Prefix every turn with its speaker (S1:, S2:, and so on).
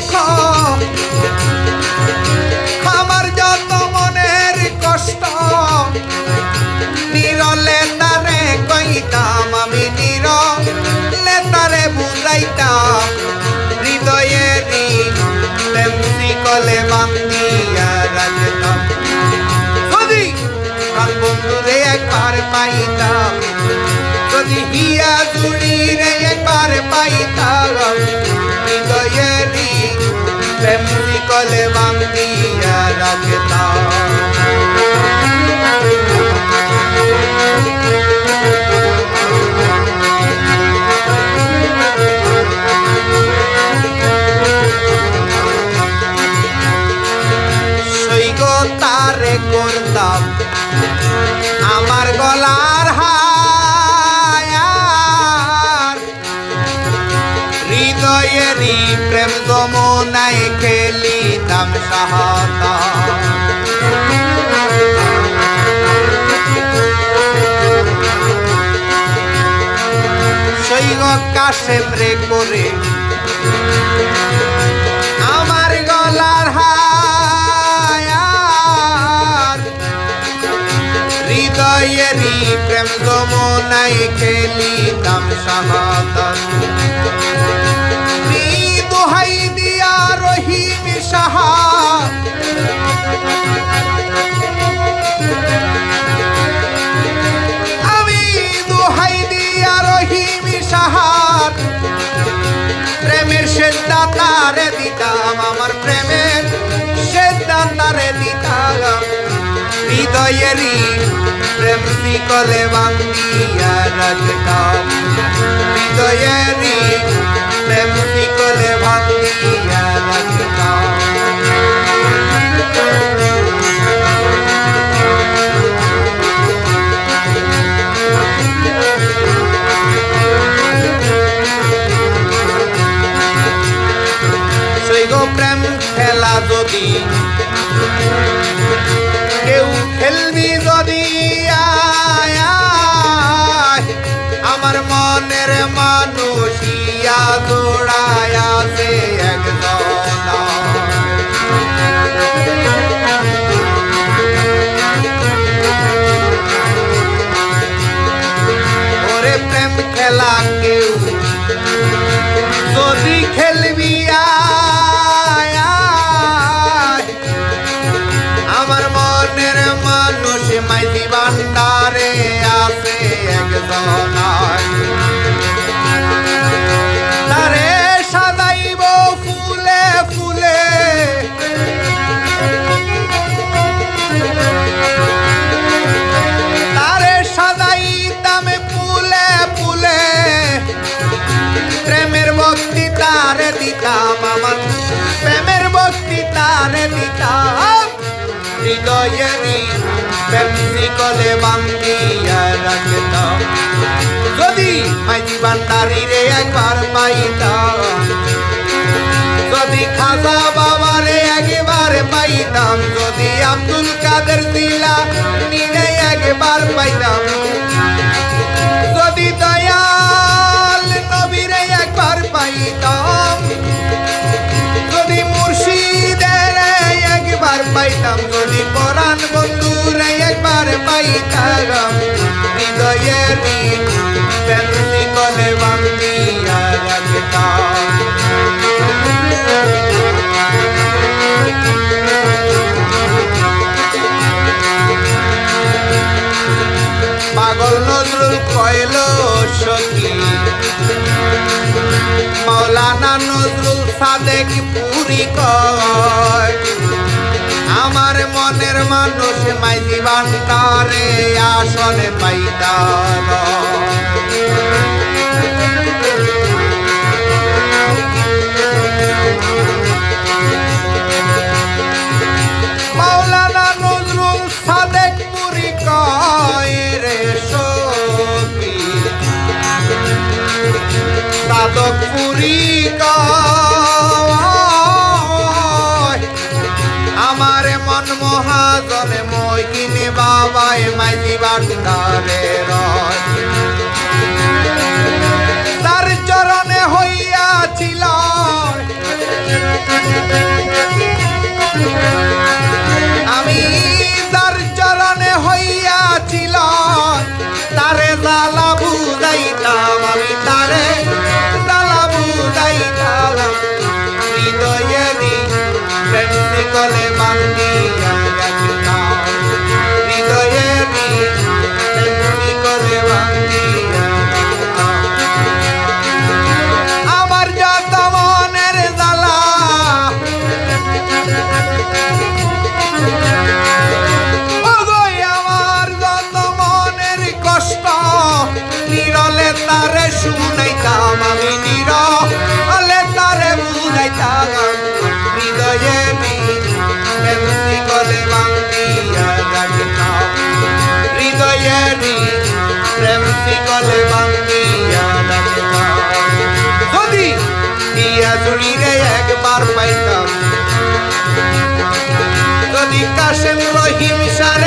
S1: দুঃখ আমার যত মনের কষ্ট নিরলে তারে কইতাম আমি নিরলে তারে বুঝাইতাম হৃদয়েরই শিকলে বান্ধিয়া রাখতাম যদি প্রাণ বন্ধুরে একবার পাইতাম যদি হিয়া জুড়ি রে একবার পাইতাম হৃদয়েরই প্রেম শিকলে বান্ধিয়া রাখতাম তারে করতাম আমার গলার হার হৃদয়েরই প্রেম যমুনায় খেলিতাম সাহাতা সৈগ কাশেম রে করে আমার গলার হৃদয়েরই প্রেম যমুনায় খেলিতাম সাহাদাত দোহাই দিয়া রহিম সাহা আমি দোহাই দিয়া রহিম সাহার প্রেমের সেজদা তারে দিতাম আমার প্রেমের সেজদা তারে দিতাম হৃদয়েরই প্রেম শিকলে বান্ধিয়া রাখতাম হৃদয়েরই প্রেম শিকলে বান্ধিয়া রাখতাম সৈগ প্রেম খেলা যদি কেউ খেলবি যদি আমার মনের মানুষিয়া জোড়ায়া সে একজন ওরে প্রেম খেলা কেউ যদি খেলবি আমার মনের মানুষ মাইজি ভান্ডারে আছে একজন তারে সাজাইব ফুলে ফুলে তারে সাজাইতাম ফুলে ফুলে প্রেমের ভক্তি তারে দিতাম আমার প্রেমের ভক্তি তারে দিতাম হৃদয়েরই প্রেম শিকলে বান্ধিয়া রাখতাম যদি মাইজি ভান্ডারি রে একবার পাইতাম যদি খাজা বাবারে একবার পাইতাম যদি আব্দুল কাদের জিলানী একবার পাইতাম যদি দয়াল নবীরে একবার পাইতাম যদি মুর্শিদের একবার পাইতাম যদি পরাণ বন্ধুরে একবার পাইতাম হৃদয়েরই প্রেম শিকলে বান্ধিয়া রাখতাম পাগল নজরুল কইল সখী মাওলানা নজরুল সাদেক পুরি কয় আমার মনের মানুষ মাইজি ভান্ডারে আসলে পাইতাম মাওলানা নজরুল সাদেক পুরি কয় রে সখী সাদেক পুরি কয় আমার মন মহাজনে মই কিনে বাবাই মাইজি ভান্ডারে রয় তার চরণে হইয়াছিল শিকলে বান্ধিয়া রাখিতাম হৃদয়ের শিকলে বান্ধিয়া রাখিতাম আমার যত মনের জ্বালা আমার যত মনের কষ্ট নিরলে তারে শুনাইতাম আমি নিরলে তারে বুঝাইতাম হৃদয়ে প্রেম শিকলে বান্ধিয়া রাখিতাম হৃদয়ে প্রেম শিকলে বান্ধিয়া রাখিতাম যদি দিয়া জুড়িরে একবার পাইতাম যদি কাশেম রহিম সার